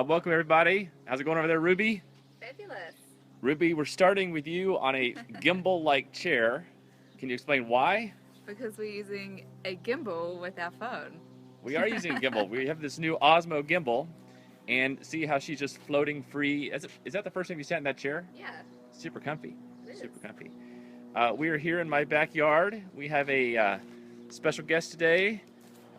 Welcome everybody. How's it going over there, Ruby? Fabulous. Ruby, we're starting with you on a gimbal-like chair. Can you explain why? Because we're using a gimbal with our phone. We are using a gimbal. We have this new Osmo gimbal, and see how she's just floating free. Is that the first time you sat in that chair? Yeah. Super comfy. It is. Super comfy. We are here in my backyard. We have a special guest today.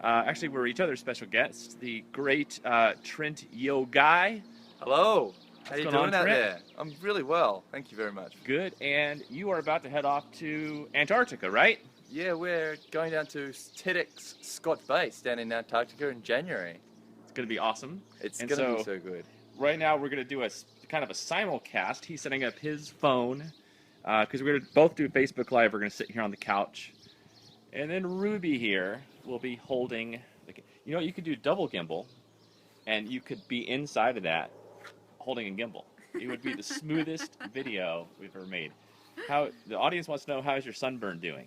Actually, we're each other's special guests. The great Trent Yo Guy. Hello. How you going doing on, out Trent? there? I'm really well. Thank you very much. Good. And you are about to head off to Antarctica, right? Yeah, we're going down to TEDx Scott Base down in Antarctica in January. It's going to be awesome. It's And going to so- be so good. Right now, we're going to do a kind of a simulcast. He's setting up his phone because we're going to both do Facebook Live. We're going to sit here on the couch. And then Ruby here will be holding, you could do double gimbal, and you could be inside of that holding a gimbal. It would be the smoothest video we've ever made. How the audience wants to know, how's your sunburn doing?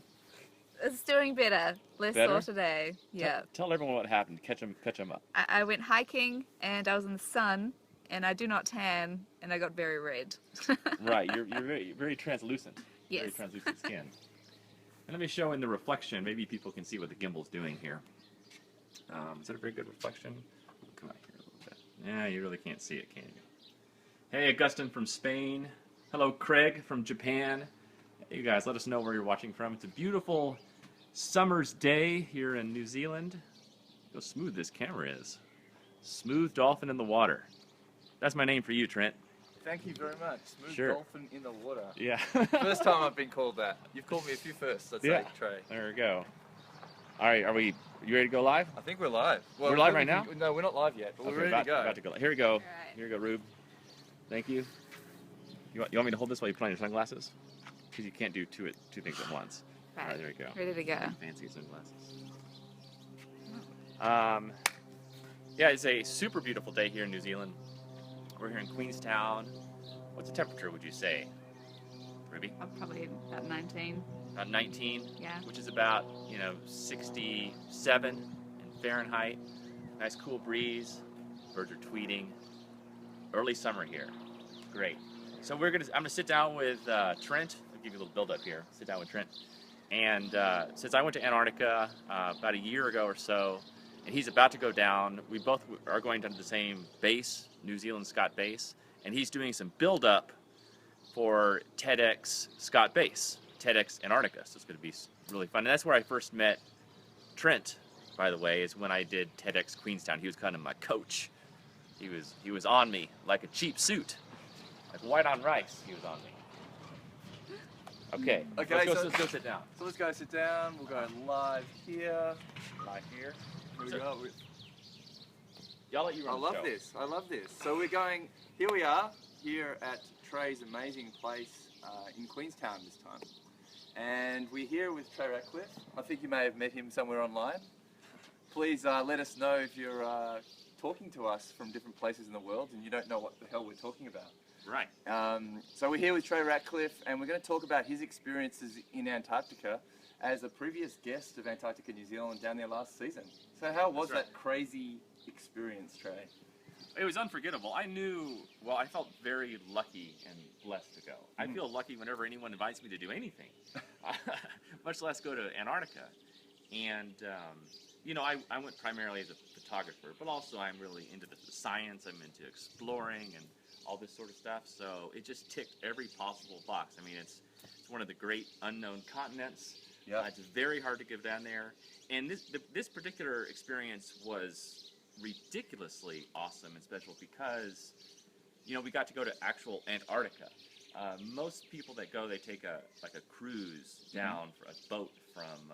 It's doing better. Less Better? sore today. Yeah. Tell everyone what happened. Catch them up. I went hiking and I was in the sun and I do not tan and I got very red. Right, you're very, very translucent. Yes. Very translucent skin. And let me show in the reflection. Maybe people can see what the gimbal's doing here. Is that a very good reflection? Come out here a little bit. Yeah, you really can't see it, can you? Hey, Augustine from Spain. Hello, Craig from Japan. Hey, you guys, let us know where you're watching from. It's a beautiful summer's day here in New Zealand. Look how smooth this camera is. Smooth dolphin in the water. That's my name for you, Trent. Thank you very much. Smooth Sure. dolphin in the water. Yeah. First time I've been called that. You've called me a few firsts, let's Yeah. say, Trey. There we go. All right, you ready to go live? I think we're live. We're live right now? No, we're not live yet, but Okay, we're ready to go. about to go. Here we go. Alright. Here we go, Rube. Thank you. You want me to hold this while you put on your sunglasses? Because you can't do two things at once. All right, there we go. Ready to go. Fancy sunglasses. Yeah, it's a super beautiful day here in New Zealand. We're here in Queenstown. What's the temperature, would you say, Ruby? I'm probably about 19. About 19, Yeah. which is about 67 in Fahrenheit. Nice cool breeze. Birds are tweeting. Early summer here. Great. So I'm gonna sit down with Trent. I'll give you a little build up here. Sit down with Trent. And since I went to Antarctica about a year ago or so, and he's about to go down, we both are going down to the same base, New Zealand Scott Base, and he's doing some build up for TEDx Scott Base, TEDx Antarctica. So it's going to be really fun. And that's where I first met Trent, by the way, is when I did TEDx Queenstown. He was kind of my coach. He was on me like a cheap suit, like white on rice. He was on me. Okay. Okay, Let's go sit down. So let's go sit down. We'll go live here. Live here. Here we So- go. Y'all let you I run the love show. this. I love this. So we're going. Here we are here at Trey's amazing place in Queenstown this time, and we're here with Trey Ratcliff. I think you may have met him somewhere online. Please let us know if you're talking to us from different places in the world and you don't know what the hell we're talking about. Right. So we're here with Trey Ratcliff, and we're going to talk about his experiences in Antarctica as a previous guest of Antarctica New Zealand down there last season. So how was That's right. that crazy experience, Trey? It was unforgettable. I felt very lucky and blessed to go. I feel lucky whenever anyone invites me to do anything, much less go to Antarctica. And, I went primarily as a photographer, but also I'm really into the science. I'm into exploring and all this sort of stuff. So it just ticked every possible box. I mean, it's one of the great unknown continents. Yeah. It's very hard to get down there. And this particular experience was ridiculously awesome and special because, we got to go to actual Antarctica. Most people that go, they take a cruise down for a boat from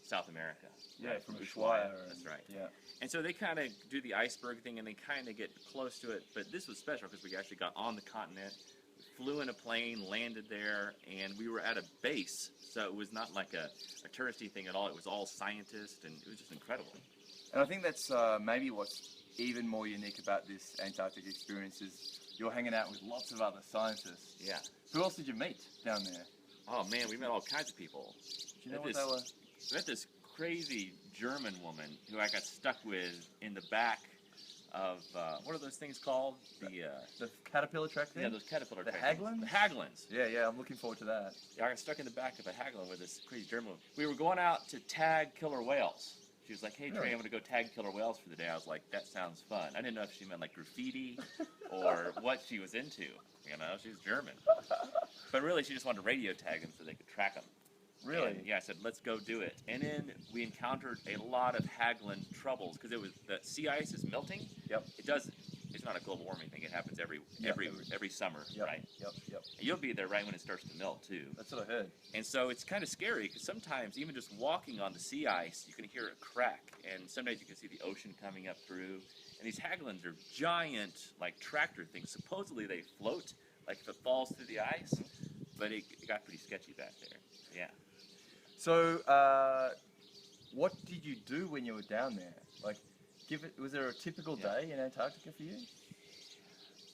South America. Yeah, right, from Ushuaia. Ushuaia. That's right. Yeah. And so they kind of do the iceberg thing and they kind of get close to it. But this was special because we actually got on the continent, flew in a plane, landed there, and we were at a base. So it was not like a touristy thing at all. It was all scientists, and it was just incredible. And I think that's maybe what's even more unique about this Antarctic experience is you're hanging out with lots of other scientists. Yeah. Who else did you meet down there? Oh man, we met all kinds of people. Do you know Met what they were? We met this crazy German woman who I got stuck with in the back what are those things called? The caterpillar track thing? Yeah, those caterpillar The track things. haglins? The haglins. Yeah, I'm looking forward to that. Yeah, I got stuck in the back of a haglin with this crazy German woman. We were going out to tag killer whales. She was like, hey, Trey, Really? I'm going to go tag killer whales for the day. I was like, that sounds fun. I didn't know if she meant like graffiti or what she was into. You know, she was German. But really, she just wanted to radio tag them so they could track them. Really? And, yeah, I said, let's go do it. And then we encountered a lot of haglin troubles because the sea ice is melting. Yep. It's not a global warming thing. It happens every summer, Yep. right? Yep. And you'll be there right when it starts to melt too. That's what I heard. And so it's kind of scary because sometimes even just walking on the sea ice, you can hear a crack, and sometimes you can see the ocean coming up through. And these haglins are giant, like tractor things. Supposedly they float, like if it falls through the ice, but it got pretty sketchy back there. Yeah. So, what did you do when you were down there? Like, was there a typical day in Antarctica for you?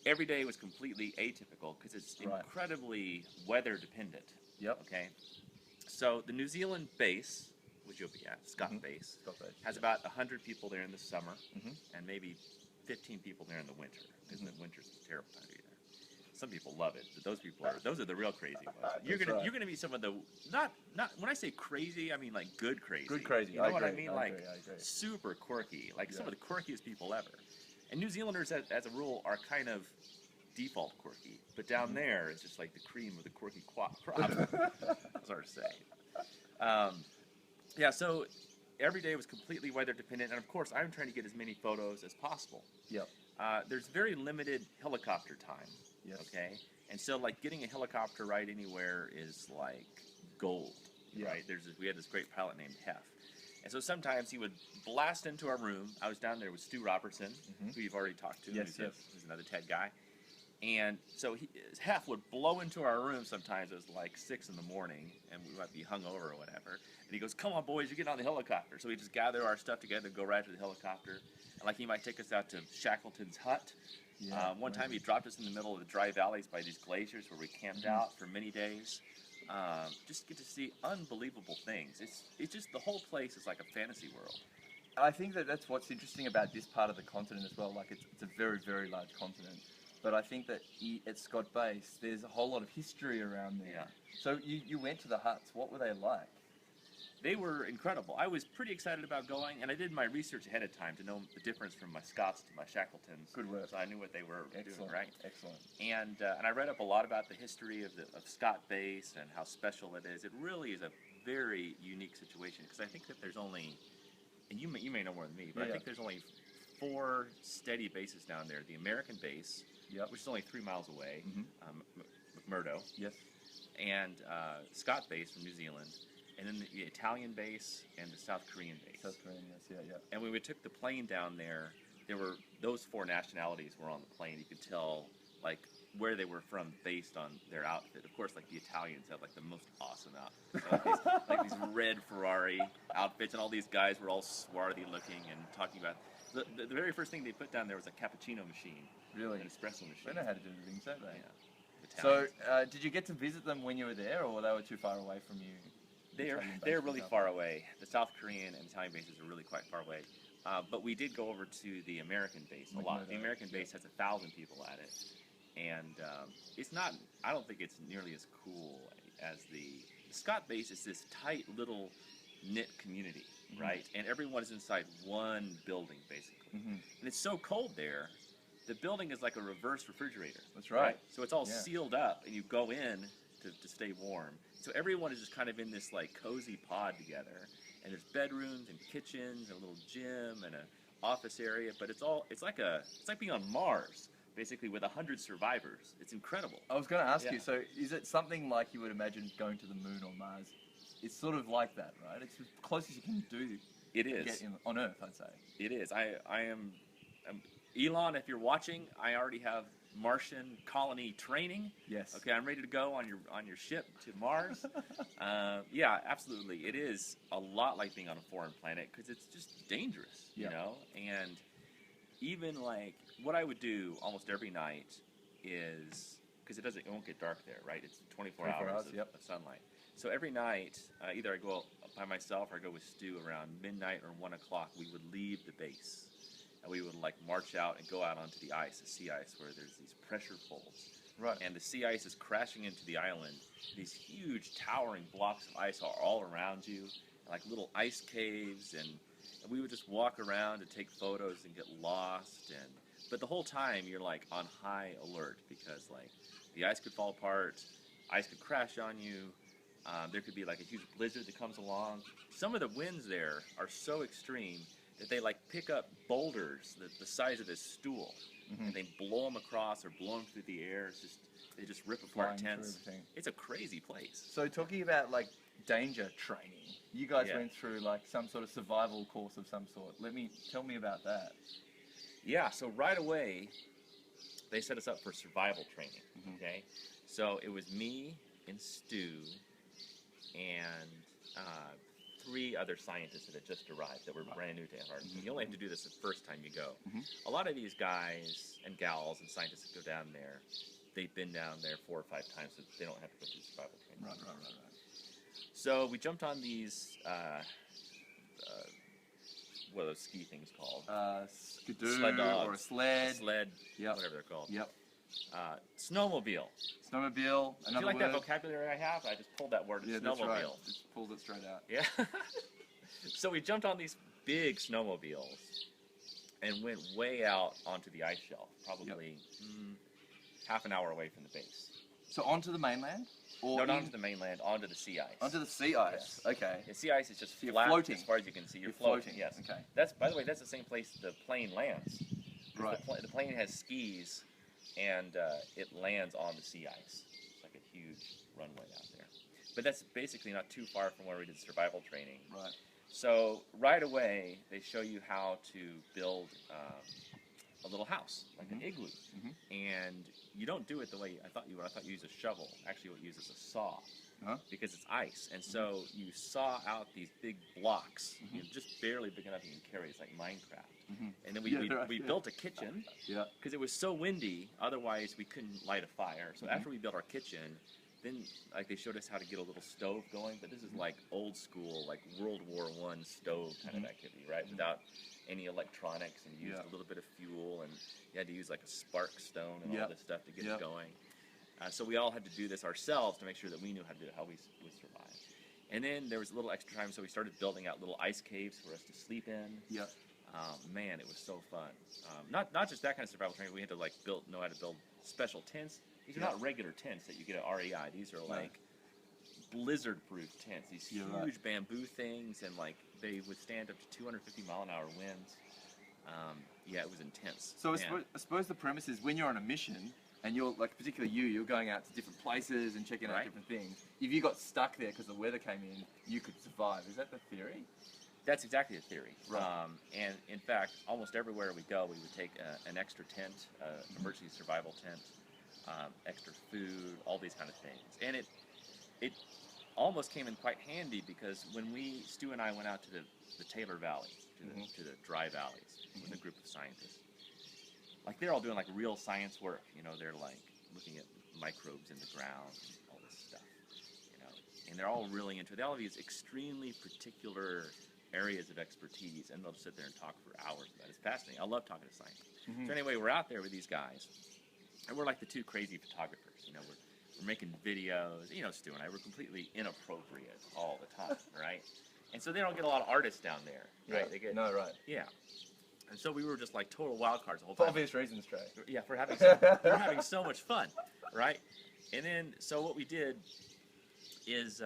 Every day was completely atypical because it's incredibly weather dependent. Yep. Okay. So the New Zealand base, which you'll be at, Scott Base, has about 100 people there in the summer and maybe 15 people there in the winter because the winter's a terrible time to be there. Some people love it, but those are the real crazy ones. You're gonna meet some of the not when I say crazy, I mean like good crazy. Good crazy. You know what I agree, mean? I Like agree. super quirky, like some of the quirkiest people ever. And New Zealanders, as a rule, are kind of default quirky, but down there it's just like the cream of the quirky crop. That's hard to say. Yeah, so every day was completely weather dependent, and of course I'm trying to get as many photos as possible. Yep. There's very limited helicopter time. Yes. Okay, and so like getting a helicopter ride anywhere is like gold, right? We had this great pilot named Hef, and so sometimes he would blast into our room. I was down there with Stu Robertson, who you've already talked to. Yes, who's another TED guy, and so Hef would blow into our room sometimes. It was like 6 in the morning, and we might be hungover or whatever. And he goes, "Come on, boys, you're getting on the helicopter." So we just gather our stuff together, go right to the helicopter, and like he might take us out to Shackleton's hut. One time he dropped us in the middle of the dry valleys by these glaciers where we camped out for many days. Just get to see unbelievable things. It's just the whole place is like a fantasy world. I think that's what's interesting about this part of the continent as well. Like it's a very, very large continent. But I think that at Scott Base, there's a whole lot of history around there. Yeah. So you went to the huts. What were they like? They were incredible. I was pretty excited about going, and I did my research ahead of time to know the difference from my Scotts to my Shackletons. Good work. So I knew what they were doing, right? Excellent. And I read up a lot about the history of Scott Base and how special it is. It really is a very unique situation because I think that there's only, and you may know more than me, but I think there's only 4 steady bases down there. The American base, which is only 3 miles away, McMurdo. Yes. And Scott Base from New Zealand. And then the Italian base and the South Korean base. South Korean, yes, yeah. And when we took the plane down there were those 4 nationalities were on the plane. You could tell like where they were from based on their outfit. Of course, like the Italians have like the most awesome outfits, like these red Ferrari outfits, and all these guys were all swarthy looking and talking about. The very first thing they put down there was a cappuccino machine. Really? An espresso machine. They know how to do things, don't they? Yeah. So, Italians. did you get to visit them when you were there, or they were too far away from you? They're really far away. The South Korean and Italian bases are really quite far away. But we did go over to the American base a lot. The American base has 1,000 people at it, and it's not. I don't think it's nearly as cool as the Scott base. Is this tight little knit community, right? And everyone is inside one building basically. And it's so cold there. The building is like a reverse refrigerator. That's right. So it's all sealed up, and you go in to stay warm. So everyone is just kind of in this like cozy pod together, and there's bedrooms and kitchens and a little gym and an office area. But it's like being on Mars, basically with 100 survivors. It's incredible. I was going to ask you. So is it something like you would imagine going to the moon or Mars? It's sort of like that, right? It's as close as you can do. It is on Earth, I'd say. It is. I am Elon. If you're watching, I already have Martian colony training. Yes. Okay, I'm ready to go on your ship to Mars. Yeah, absolutely. It is a lot like being on a foreign planet because it's just dangerous, you know. And even like what I would do almost every night is because it won't get dark there, right? It's 24 hours of sunlight. So every night, either I go by myself or I go with Stu around midnight or 1 o'clock. We would leave the base. and we would like march out and go out onto the ice, the sea ice, where there's these pressure pulls. Right. And the sea ice is crashing into the island. These huge towering blocks of ice are all around you, like little ice caves, and we would just walk around and take photos and get lost. But the whole time you're like on high alert because like the ice could fall apart, ice could crash on you. There could be like a huge blizzard that comes along. Some of the winds there are so extreme that they like pick up boulders the size of this stool. And they blow them across or blow them through the air. They just rip apart Flying tents. through everything. It's a crazy place. So talking about like danger training, you guys Yeah. went through like some sort of survival course of some sort. Tell me about that. Yeah, so right away, they set us up for survival training, okay? So it was me and Stu and 3 other scientists that had just arrived that were brand new to Antarctica. You only have to do this the first time you go. A lot of these guys and gals and scientists that go down there, they've been down there 4 or 5 times, so they don't have to go through survival training. Right. So we jumped on these, what are those ski things called? Skidoo Sled dogs. or a sled. Sled, Yep. whatever they're called. Yep. Snowmobile. Snowmobile. Do you Another like word. that vocabulary I have? I just pulled that word, Yeah, snowmobile. that's right. Just pulled it straight out. Yeah. So we jumped on these big snowmobiles and went way out onto the ice shelf, probably half an hour away from the base. So onto the mainland? Or No, not onto the mainland, onto the sea ice. onto the sea ice. Okay. The sea ice is just So you're flat floating. as far as you can see. You're, You're floating. floating, Yes. okay. That's, by the way, that's the same place the plane lands. 'Cause Right. The plane has skis, and it lands on the sea ice. It's like a huge runway out there. But that's basically not too far from where we did survival training. Right. So right away, they show you how to build a little house, like an igloo. And you don't do it the way I thought you would. I thought you use a shovel. Actually, what you use is a saw. Because it's ice. And so you saw out these big blocks, just barely big enough you can carry. It's like Minecraft. And then we built a kitchen Yeah. because it was so windy, otherwise we couldn't light a fire. So after we built our kitchen, then like they showed us how to get a little stove going, but this is like old school, like World War I stove kind of activity, right? Without any electronics, and used a little bit of fuel, and you had to use like a spark stone and all this stuff to get it going. So we all had to do this ourselves to make sure that we knew how to do it, how we would survive. And then there was a little extra time, so we started building out little ice caves for us to sleep in. Yeah. Man, it was so fun. Not just that kind of survival training. We had to like know how to build special tents. These are not regular tents that you get at REI. These are like blizzard-proof tents. These huge bamboo things, and like they withstand up to 250-mile-an-hour winds. Yeah, it was intense. So Man. I suppose the premise is when you're on a mission, and you're like, particularly you're going out to different places and checking out different things. If you got stuck there because the weather came in, you could survive. Is that the theory? That's exactly the theory. Right. And in fact, almost everywhere we go, we would take an extra tent, emergency survival tent, extra food, all these kind of things. And it almost came in quite handy because when Stu and I went out to the Taylor Valley, to the dry valleys with a group of scientists, like they're all doing like real science work. You know, they're like looking at microbes in the ground, all this stuff. You know, and they're all really into it. They all have these extremely particular areas of expertise, and they'll sit there and talk for hours about it. It's fascinating. I love talking to scientists. So anyway, we're out there with these guys, and we're like the 2 crazy photographers. You know, we're making videos. You know, Stu and I, we're completely inappropriate all the time, right? And so they don't get a lot of artists down there, right? Yeah. They get yeah. And so we were just like total wild cards the whole For time. obvious reasons, Trey. Yeah, we were having so much fun, right? And then, so what we did is,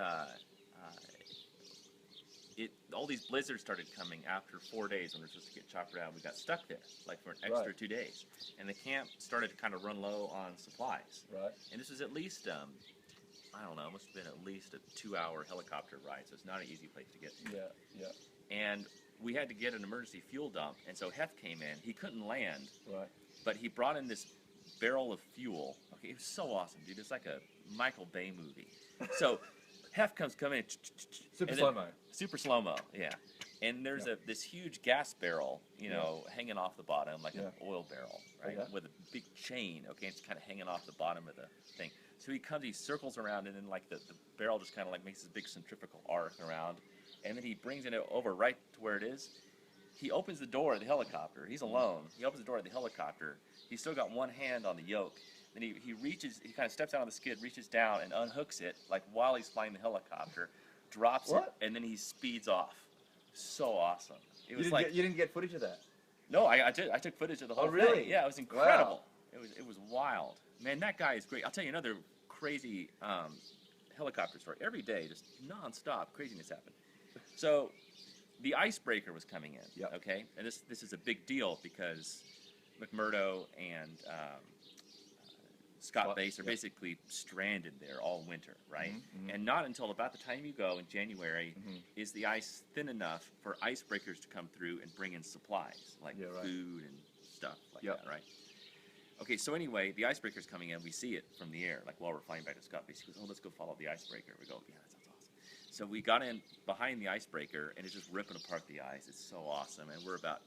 all these blizzards started coming after 4 days when we were supposed to get chopped around. We got stuck there, like for an extra 2 days. And the camp started to kind of run low on supplies. Right. And this was at least, I don't know, it must have been at least a 2-hour helicopter ride, so it's not an easy place to get to. Yeah. And we had to get an emergency fuel dump, and so Hef came in. He couldn't land, Right. but he brought in this barrel of fuel. Okay, it was so awesome, dude. It's like a Michael Bay movie. So Hef comes coming, Super slow-mo. super slow mo, yeah. And there's this huge gas barrel, you know, hanging off the bottom like an oil barrel, right? With a big chain. Okay, it's kind of hanging off the bottom of the thing. So he circles around, and then like the barrel just kind of like makes this big centrifugal arc around, and then he brings it over right to where it is. he opens the door of the helicopter. He's alone. He opens the door of the helicopter. He's still got one hand on the yoke. Then he reaches, he kind of steps out on the skid, reaches down and unhooks it, like while he's flying the helicopter, drops What? it, and then he speeds off. So awesome. It was You didn't get footage of that? no, I took footage of the whole really? thing. Yeah, it was incredible. It was wild. Man, that guy is great. I'll tell you another crazy helicopter story. Every day, just nonstop craziness happened. So the icebreaker was coming in. Yep. Okay, and this is a big deal because McMurdo and Scott Base are Yep. basically stranded there all winter, right? Mm-hmm. And not until about the time you go in January is the ice thin enough for icebreakers to come through and bring in supplies like Yeah, right. food and stuff like Yep. that, right? Okay, so anyway, the icebreaker's coming in. We see it from the air, like while we're flying back to Scott Base. He goes, "Oh, let's go follow the icebreaker." We go, "Yeah, that sounds awesome." So we got in behind the icebreaker, and it's just ripping apart the ice. It's so awesome, and we're about,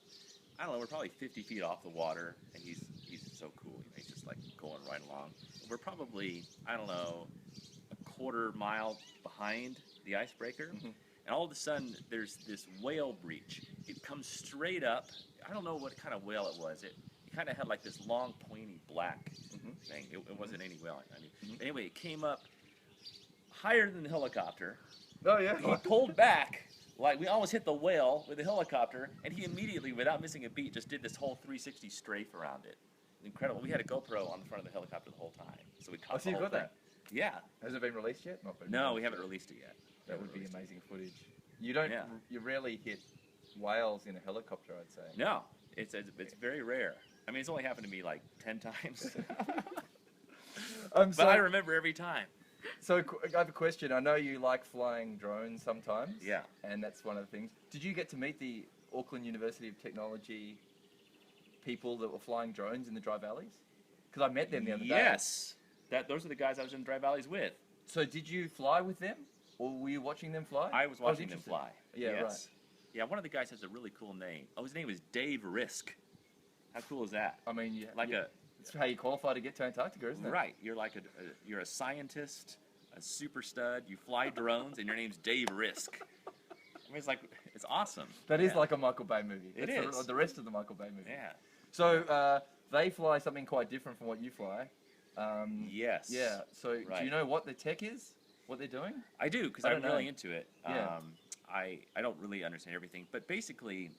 I don't know, we're probably 50 feet off the water, and he's so cool. You know, he's just like going right along. We're probably, I don't know, a quarter mile behind the icebreaker, and all of a sudden there's this whale breach. It comes straight up. I don't know what kind of whale it was. It kind of had like this long, pointy black thing. It wasn't any whale. I mean, anyway, it came up higher than the helicopter. Oh, yeah. He pulled back, like we almost hit the whale with the helicopter, and he immediately, without missing a beat, just did this whole 360 strafe around it. Incredible. We had a GoPro on the front of the helicopter the whole time, so we caught Oh, the so you've whole got thing. that? Yeah. Has it been released yet? Not been No, released we haven't yet. released it yet. That would be Released it. amazing footage. You don't. Yeah. You rarely hit whales in a helicopter, I'd say. No, it's very rare. I mean, it's only happened to me like 10 times, but I remember every time. So I have a question. I know you like flying drones sometimes. Yeah. And that's one of the things. Did you get to meet the Auckland University of Technology people that were flying drones in the Dry Valleys? Because I met them the other day. Yes, those are the guys I was in Dry Valleys with. So did you fly with them, or were you watching them fly? I was watching them interested. fly. Yeah, yes. right. Yeah, one of the guys has a really cool name. Oh, his name is Dave Risk. How cool is that? I mean, Like it's how you qualify to get to Antarctica, isn't it? Right. You're like you're a scientist, a super stud. You fly drones, and your name's Dave Risk. I mean, it's awesome. That is Yeah. like a Michael Bay movie. It That's is. The rest of the Michael Bay movie. Yeah. So they fly something quite different from what you fly. Yes. Yeah. So do Right. you know what the tech is? What they're doing? I do, because I I'm don't really know. into it. Yeah. I don't really understand everything, but basically,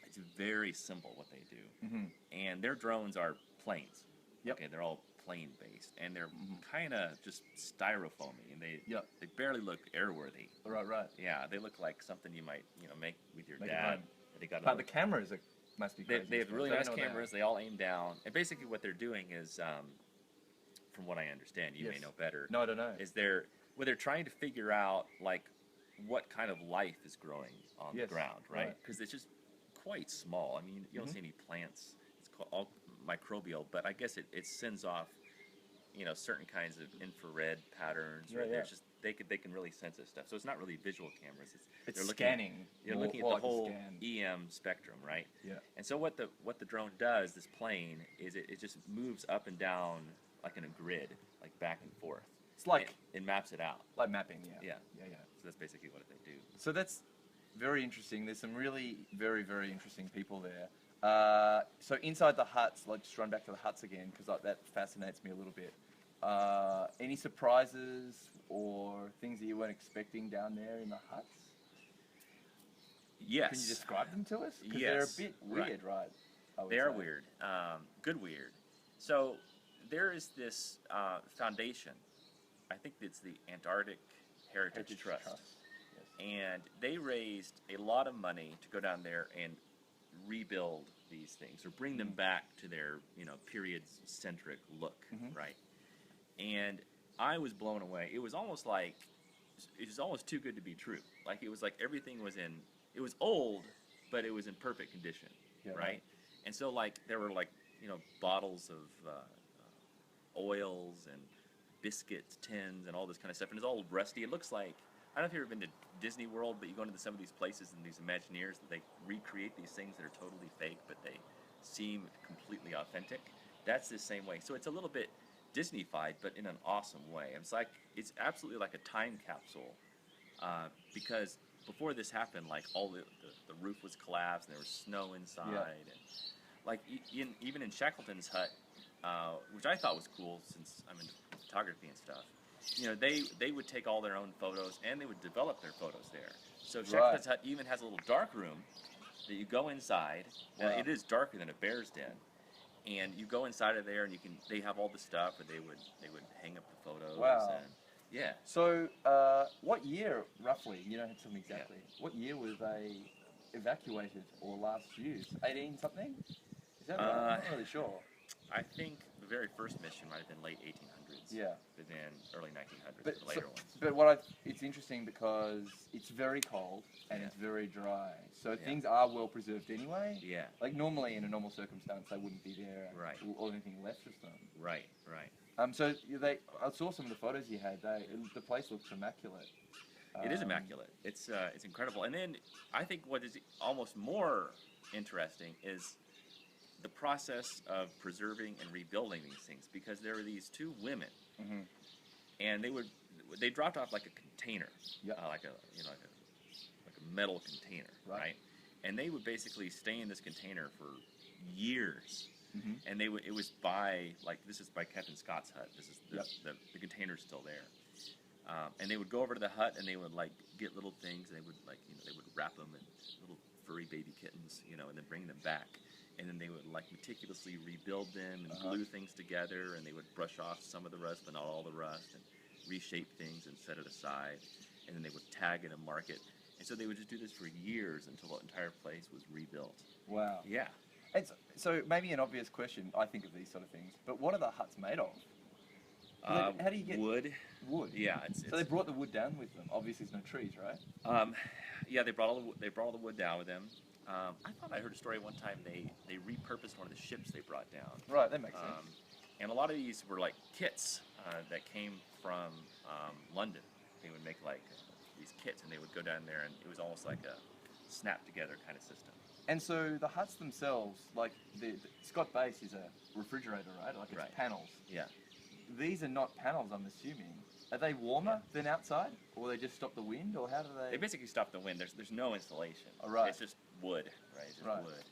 it's very simple what they do. Mm-hmm. And their drones are planes. Yep. Okay, they're all plane based, and they're kind of just styrofoamy, and they Yep. they barely look airworthy. Right. Yeah, they look like something you might make with your Make at dad. home. They got But the cameras must be they, crazy. they have really So I nice know what they are. cameras. They all aim down, and basically what they're doing is, from what I understand, you may Yes. know better. No, I don't know. Is they're trying to figure out like what kind of life is growing on Yes, the ground, right? right. Because it's just quite small. I mean, you don't see any plants. It's called all microbial, but I guess it sends off, certain kinds of infrared patterns. Yeah, Right? yeah. There's just they can really sense this stuff. So it's not really visual cameras. It's they're scanning. You're more- looking at more the like a whole scan. EM spectrum, right? Yeah. And so what the drone does, this plane, is it just moves up and down like in a grid, like back and forth. It's like It maps it out. mapping. Yeah. Yeah. So that's basically what they do. So that's very interesting. There's some really very, very interesting people there. So inside the huts, like just run back to the huts again, because that fascinates me a little bit. Any surprises or things that you weren't expecting down there in the huts? Yes. Can you describe them to us? Because Yes. they're a bit Right. weird, right? I would They are say. weird. Good weird. So there is this foundation. I think it's the Antarctic Heritage Trust. Yes. And they raised a lot of money to go down there and rebuild these things or bring them back to their period-centric look, right? And I was blown away. It was almost too good to be true. Like it was like everything was it was old, but it was in perfect condition, Yeah, right? And so like there were bottles of oils and biscuits, tins, and all this kind of stuff, and it's all rusty. It looks like, I don't know if you've ever been to Disney World, but you go into some of these places and these Imagineers, they recreate these things that are totally fake, but they seem completely authentic. That's the same way. So it's a little bit Disney-fied, but in an awesome way. It's absolutely like a time capsule, because before this happened, like all the roof was collapsed and there was snow inside, and like even in Shackleton's hut, which I thought was cool since I'm into photography and stuff. You know, they would take all their own photos and they would develop their photos there. So Shackleton's hut even has a little dark room that you go inside. Wow. It is darker than a bear's den, and you go inside of there and they have all the stuff, and they would hang up the photos. Wow. And, yeah. So what year roughly? You don't have to tell me exactly. Yeah. What year were they evacuated or last used? 18 something? Is that right? I'm not really sure. I think the very first mission might have been late 1800s. Yeah. But then early 1900s, the later ones. But it's interesting because it's very cold and it's very dry. So things are well preserved anyway. Yeah. Like normally in a normal circumstance, they wouldn't be there. Right. Or anything left of them. Right. Right. So I saw some of the photos you had. The place looks immaculate. It is immaculate. It's incredible. And then I think what is almost more interesting is the process of preserving and rebuilding these things, because there were these two women, and they dropped off like a container, like a metal container, right? And they would basically stay in this container for years, and it was by this is by Captain Scott's hut. This is the container's still there, and they would go over to the hut and they would get little things. And they would they would wrap them in little furry baby kittens, and then bring them back. And then they would meticulously rebuild them and glue things together, and they would brush off some of the rust, but not all the rust, and reshape things and set it aside. And then they would tag it and mark it. And so they would just do this for years until the entire place was rebuilt. Wow. Yeah. So maybe an obvious question, I think of these sort of things, but what are the huts made of? How do you get wood? Wood. Yeah. So they brought the wood down with them. Obviously, there's no trees, right? Yeah, they brought all the wood down with them. I thought I heard a story one time they repurposed one of the ships they brought down. Right, that makes sense. And a lot of these were kits that came from London. They would make these kits, and they would go down there, and it was almost like a snap together kind of system. And so the huts themselves, the Scott Base is a refrigerator, right? It's panels. Yeah. These are not panels, I'm assuming. Are they warmer than outside, or they just stop the wind, or how do they? They basically stop the wind. There's no insulation. Oh, right. It's just wood, right? It's just wood.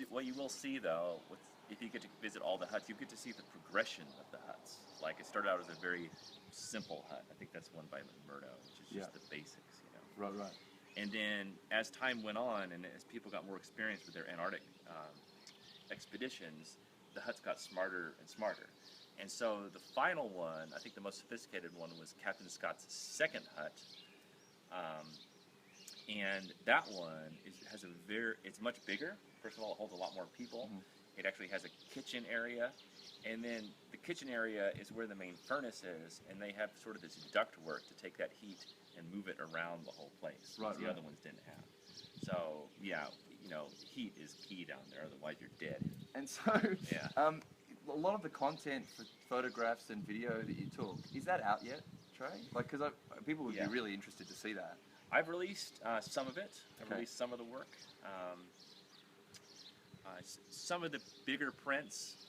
What you will see though, if you get to visit all the huts, you get to see the progression of the huts. It started out as a very simple hut. I think that's one by Murdo, which is just the basics, Right. And then as time went on, and as people got more experience with their Antarctic expeditions, the huts got smarter and smarter. And so the final one, I think the most sophisticated one, was Captain Scott's second hut, and that one it's much bigger. First of all, it holds a lot more people. It actually has a kitchen area, and then the kitchen area is where the main furnace is, and they have sort of this duct work to take that heat and move it around the whole place, which the other ones didn't have. So yeah, heat is key down there, otherwise you're dead. And so a lot of the content for photographs and video that you took, is that out yet, Trey? Because people would be really interested to see that. I've released some of it. I've released some of the work. Some of the bigger prints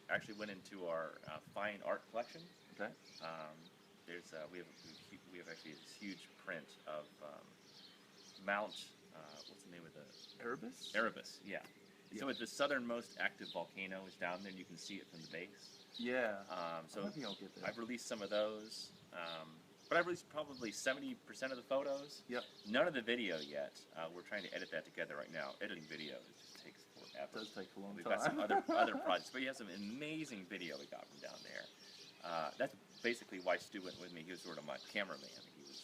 actually went into our fine art collection. Okay. We have actually this huge print of Mount. What's the name of the? Erebus. Erebus. Yeah. So it's the southernmost active volcano is down there, and you can see it from the base. Yeah. So I think I'll get there. I've released some of those, but I've released probably 70% of the photos. Yep. None of the video yet. We're trying to edit that together right now. Editing video just takes forever. It does take a long time. We've got some other projects, but you have some amazing video we got from down there. That's basically why Stu went with me. He was sort of my cameraman. He was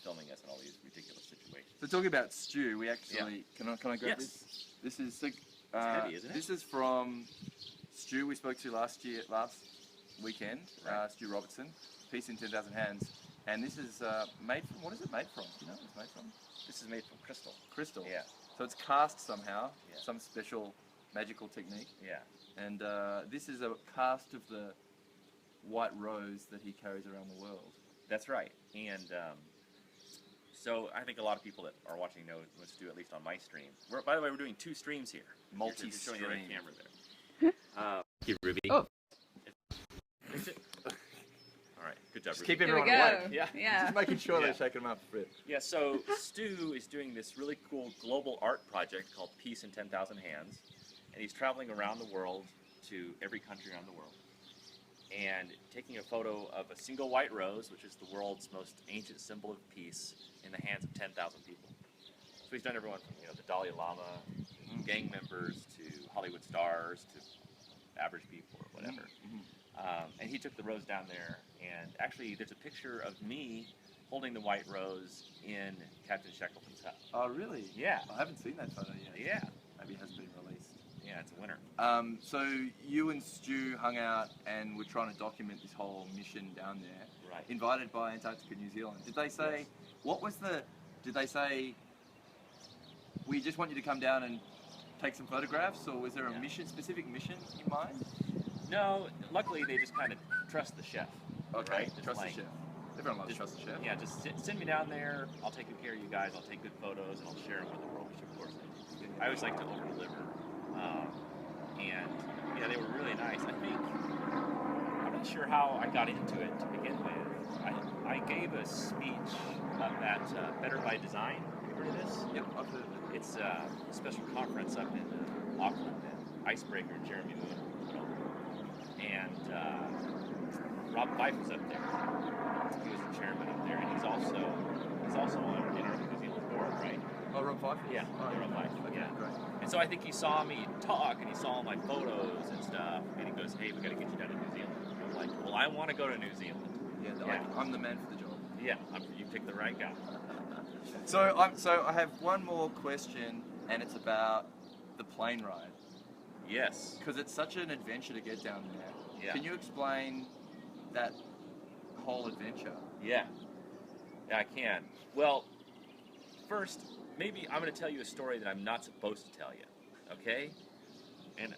filming us in all these ridiculous situations. So talking about Stu, we actually can I grab this? This is it's heavy, isn't it? This is from Stu we spoke to last weekend. Stu Robertson, Peace in 10,000 Hands, and this is made from, what is it made from? Do you know what it's made from? This is made from crystal. Crystal. Yeah. So it's cast somehow, some special magical technique. Yeah. And this is a cast of the white rose that he carries around the world. That's right. And so I think a lot of people that are watching know what to do, at least on my stream. By the way, we're doing 2 streams here. Multi-stream. You're showing the camera there. Thank you, Ruby. Oh. Fix it. All right. Good job. hooked up. Just really keep Here we everyone go. awake. Yeah. Yeah. Just making sure Yeah. they're shaking them up a bit. Yeah, so Stu is doing this really cool global art project called Peace in 10,000 Hands, and he's traveling around the world to every country around the world and taking a photo of a single white rose, which is the world's most ancient symbol of peace, in the hands of 10,000 people. So he's done everyone from the Dalai Lama, to gang members, to Hollywood stars, to average people or whatever. And he took the rose down there, and actually there's a picture of me holding the white rose in Captain Shackleton's hut. Oh, really? Yeah. I haven't seen that photo yet. Yeah. Maybe it hasn't been released. Yeah, it's a winner. So you and Stu hung out and were trying to document this whole mission down there. Right. Invited by Antarctica, New Zealand. Did they say, Yes. what was the, did they say, we just want you to come down and take some photographs, or was there a Yeah. mission, specific mission in mind? No, luckily they just kind of trust the chef. Okay, Right, just trust like- the chef. Everyone loves just- trust the chef. Yeah, just send me down there. I'll take good care of you guys. I'll take good photos and I'll share them with the world, which of course I do. I always like to over-deliver. And yeah, they were really nice. I think, I'm not sure how I got into it to begin with. I gave a speech up at Better by Design. Have you heard of this? Yep, I've heard of it. It's a special conference up in Auckland that Icebreaker and Jeremy Moon put on. And Rob Fife was up there. He was the chairman up there, and he's also on New Zealand's board, right? Oh, Rob Fife? Yeah, Rob Fife. Okay, Yeah. great. And so I think he saw me talk, and he saw my photos and stuff, and he goes, "Hey, we got to get you down to New Zealand." I'm like, "Well, I want to go to New Zealand." Yeah, Yeah. I'm the man for the job. Yeah, you picked the right guy. So I have one more question, and it's about the plane ride, Yes. because it's such an adventure to get down there. Yeah. Can you explain that whole adventure? Yeah, I can. Well, first, maybe I'm going to tell you a story that I'm not supposed to tell you, okay? And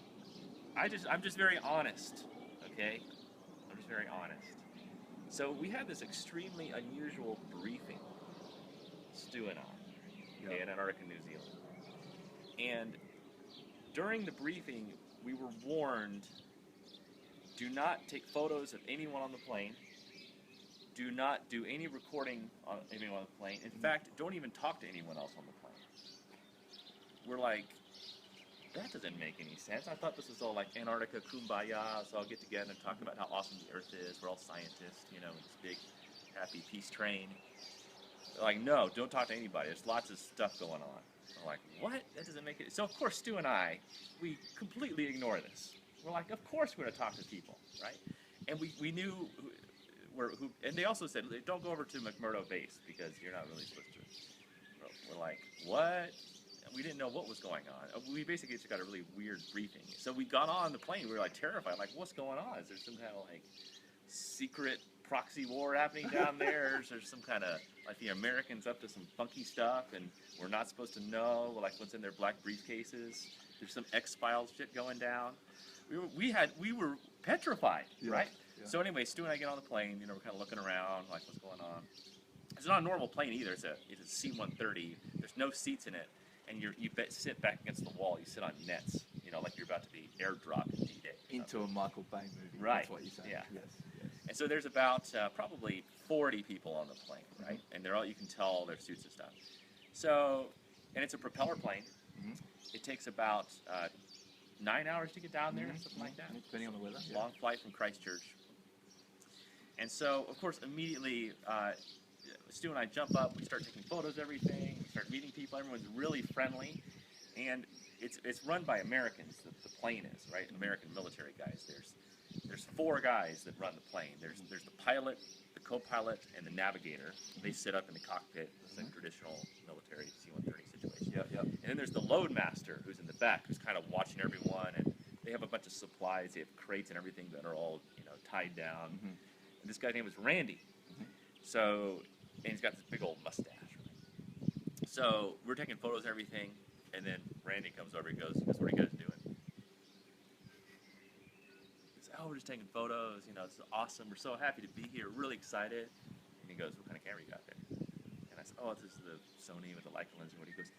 I'm just very honest, okay? I'm just very honest. So we had this extremely unusual briefing, Stu and I, okay, in Antarctica, New Zealand. And during the briefing, we were warned, do not take photos of anyone on the plane. Do not do any recording on anyone on the plane. In fact, don't even talk to anyone else on the plane. We're like, that doesn't make any sense. I thought this was all like Antarctica kumbaya, so I'll get together and talk about how awesome the Earth is. We're all scientists, in this big, happy peace train. They're like, no, don't talk to anybody. There's lots of stuff going on. I'm like, what? That doesn't make it. So of course, Stu and I, we completely ignore this. We're like, of course we're going to talk to people, right? And we knew who, and they also said, don't go over to McMurdo Base because you're not really supposed to. We're like, what? We didn't know what was going on. We basically just got a really weird briefing. So we got on the plane. We were like terrified. Like, what's going on? Is there some kind of like secret proxy war happening down there? Is there some kind of like the Americans up to some funky stuff and we're not supposed to know? Like what's in their black briefcases? There's some X-Files shit going down. We were petrified, Yeah, right? yeah. So anyway, Stu and I get on the plane. We're kind of looking around, like what's going on. It's not a normal plane either. It's a C-130. There's no seats in it, and you sit back against the wall. You sit on nets, like you're about to be airdropped in D-Day. Into a Michael Bay movie. Right. That's what you're saying. Yeah. Yes. And so there's about probably 40 people on the plane, right? And they're all, you can tell their suits and stuff. So, and it's a propeller plane. Mhm. It takes about 9 hours to get down there, something like that. Depending on the weather. Yeah. Long flight from Christchurch. And so, of course, immediately, Stu and I jump up. We start taking photos of everything. We start meeting people. Everyone's really friendly. And it's run by Americans, the plane is, right? American military guys. There's 4 guys that run the plane. There's the pilot, the co-pilot, and the navigator. They sit up in the cockpit. It's like traditional military C-130 situation. Yep. And then there's the load master who's in the back, who's kind of watching everyone, and they have a bunch of supplies. They have crates and everything that are all tied down. Mhm. And this guy's name was Randy. So, and he's got this big old mustache. Right? So we're taking photos and everything, and then Randy comes over. He goes, "What are you guys doing?" He says, "Oh, we're just taking photos. This is awesome. We're so happy to be here. Really excited." And he goes, "What kind of camera you got there?" And I said, "Oh, this is the Sony with the Leica lens." And what he goes,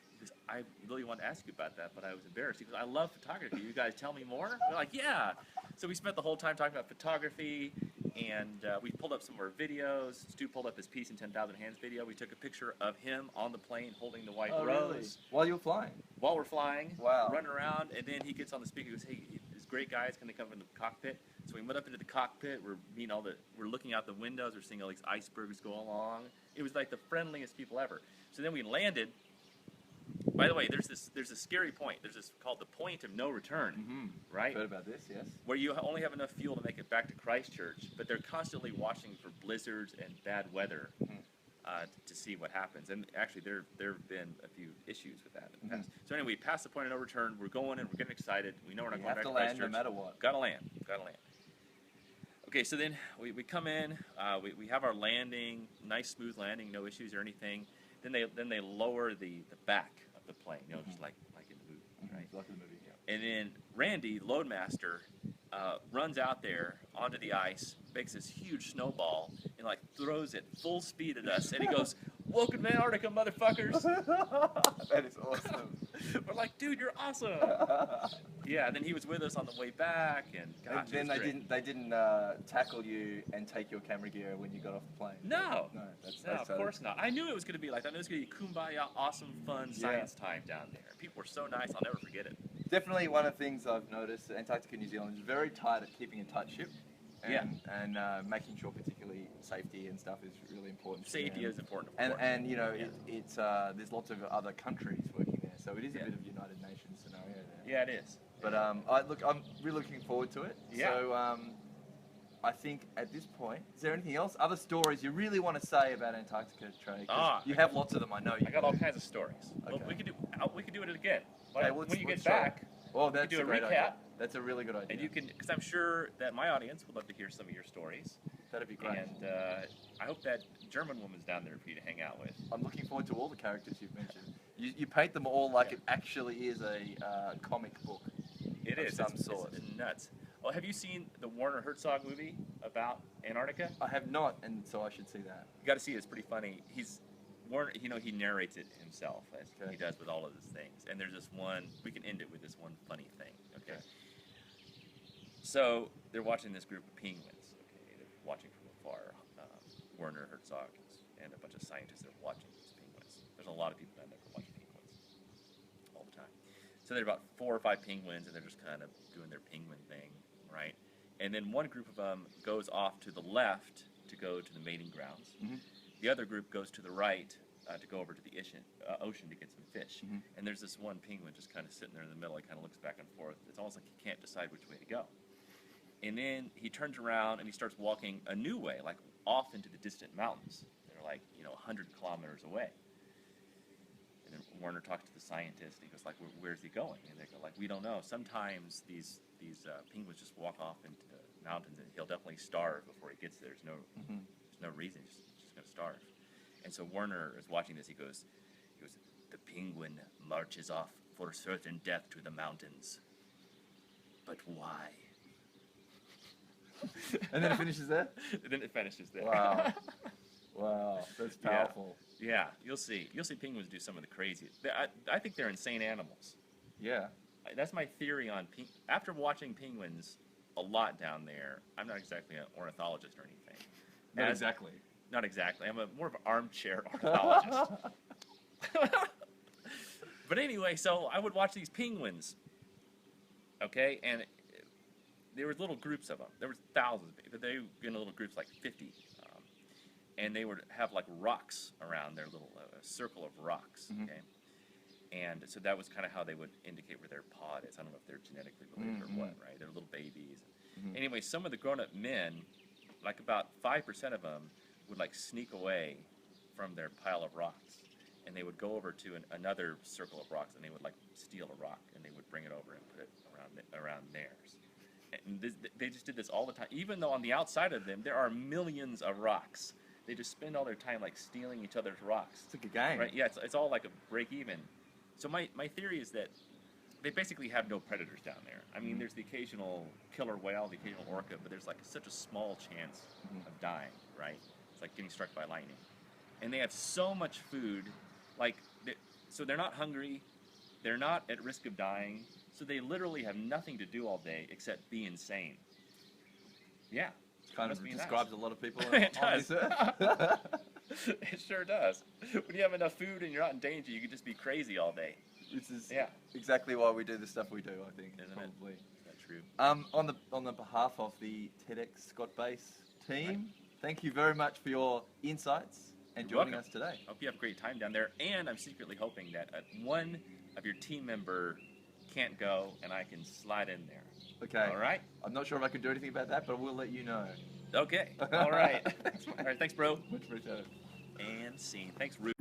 "I really want to ask you about that, but I was embarrassed." He goes, "I love photography. You guys tell me more?" We're like, "Yeah." So we spent the whole time talking about photography, and we pulled up some of our videos. Stu pulled up his Peace in 10,000 Hands video. We took a picture of him on the plane holding the white Oh, rose really? While you were flying? while we're flying. Wow. Running around, and then he gets on the speaker. He goes, "Hey, these great guys, can they come into the cockpit?" So we went up into the cockpit. We're meeting we're looking out the windows. We're seeing all these icebergs go along. It was like the friendliest people ever. So then we landed. By the way, there's a scary point. There's this called the point of no return, right? Heard about this, yes. Where you only have enough fuel to make it back to Christchurch, but they're constantly watching for blizzards and bad weather to see what happens. And actually, there have been a few issues with that in the past. So anyway, we passed the point of no return. We're going and we're getting excited. We know we're not You going have back to to land Christchurch. no matter what. Gotta land. Gotta land. Okay, so then we come in. We have our landing, nice smooth landing, no issues or anything. Then they lower the back of the plane, you know, just like in the movie, right? Like in the movie, yeah. And then Randy, loadmaster, runs out there onto the ice, makes this huge snowball, and like throws it full speed at us, and he goes, "Welcome to Antarctica, motherfuckers!" That is awesome. We're like, "Dude, you're awesome!" Yeah, and then he was with us on the way back, and gosh, Then it was great. they didn't tackle you and take your camera gear when you got off the plane. No, that's of course not. I knew it was going to be like that. I knew it was going to be kumbaya, awesome, fun science time down there. People were so nice, I'll never forget it. Definitely one of the things I've noticed, Antarctica, New Zealand is very tight at keeping a tight ship. And making sure particularly safety and stuff is really important. Safety is important, of course. And you know, it's there's lots of other countries working there, so it is a bit of United Nations scenario there. Yeah, it is. But I'm really looking forward to it. Yeah. So I think at this point, is there anything else? Other stories you really want to say about Antarctica, Trey? 'Cause you have lots of them, I know. I got all kinds of stories. Okay. Well, we could do it again. Okay, When you get try. back, Well, that's we could do a a great recap. idea. That's a really good idea. And you can, because I'm sure that my audience would love to hear some of your stories. That'd be great. And I hope that German woman's down there for you to hang out with. I'm looking forward to all the characters you've mentioned. You paint them all like it actually is a comic book. It of is. some It's sort. nuts. Oh, have you seen the Werner Herzog movie about Antarctica? I have not, and so I should see that. You got to see it. It's pretty funny. Warner, you know, he narrates it himself, as he does with all of his things. And there's this one, we can end it with this one funny thing, okay? So they're watching this group of penguins, okay? They're watching from afar. Werner Herzog and a bunch of scientists are watching these penguins. There's a lot of people down there for watching penguins all the time. So there are about 4 or 5 penguins, and they're just kind of doing their penguin thing, right? And then one group of them goes off to the left to go to the mating grounds. The other group goes to the right to go over to the ocean to get some fish. And there's this one penguin just kind of sitting there in the middle. He kind of looks back and forth. It's almost like he can't decide which way to go. And then he turns around and he starts walking a new way, like off into the distant mountains. They're like, 100 kilometers away. And then Werner talks to the scientist. And he goes like, "Where's he going?" And they go like, "We don't know. Sometimes these penguins just walk off into the mountains, and he'll definitely starve before he gets there. There's no reason. He's just going to starve." And so Werner is watching this. He goes, "The penguin marches off for certain death to the mountains. But why?" And then it finishes there? And then it finishes there. Wow. Wow, that's powerful. Yeah, you'll see. You'll see penguins do some of the craziest. I think they're insane animals. Yeah. That's my theory on after watching penguins a lot down there. I'm not exactly an ornithologist or anything. Not exactly. Not exactly. I'm more of an armchair ornithologist. But anyway, so I would watch these penguins, okay, and there were little groups of them. There were thousands, but they were in little groups, like 50, and they would have like rocks around their little circle of rocks, okay. And so that was kind of how they would indicate where their pod is. I don't know if they're genetically related or what, right? They're little babies. Anyway, some of the grown-up men, like about 5% of them, would like sneak away from their pile of rocks, and they would go over to another circle of rocks, and they would like steal a rock, and they would bring it over and put it around theirs. And they just did this all the time, even though on the outside of them there are millions of rocks. They just spend all their time like stealing each other's rocks. It's like a game. Right? Yeah, it's all like a break even. So my theory is that they basically have no predators down there. I mean, there's the occasional killer whale, the occasional orca, but there's like such a small chance of dying, right? It's like getting struck by lightning. And they have so much food, so they're not hungry, they're not at risk of dying, so they literally have nothing to do all day except be insane. Yeah. Kind of Must be describes nice. a lot of people It on does. this earth. It sure does. When you have enough food and you're not in danger, you can just be crazy all day. This is Yeah. exactly why we do the stuff we do, I think. Isn't it? Probably. Is that true? On the behalf of the TEDx Scott Base team, thank you very much for your insights and You're joining welcome. us today. Hope you have a great time down there, and I'm secretly hoping that one of your team member can't go, and I can slide in there. Okay. All right? I'm not sure if I can do anything about that, but I will let you know. Okay. All right. All right. Thanks, bro. Much appreciated. And scene. Thanks, Ruth.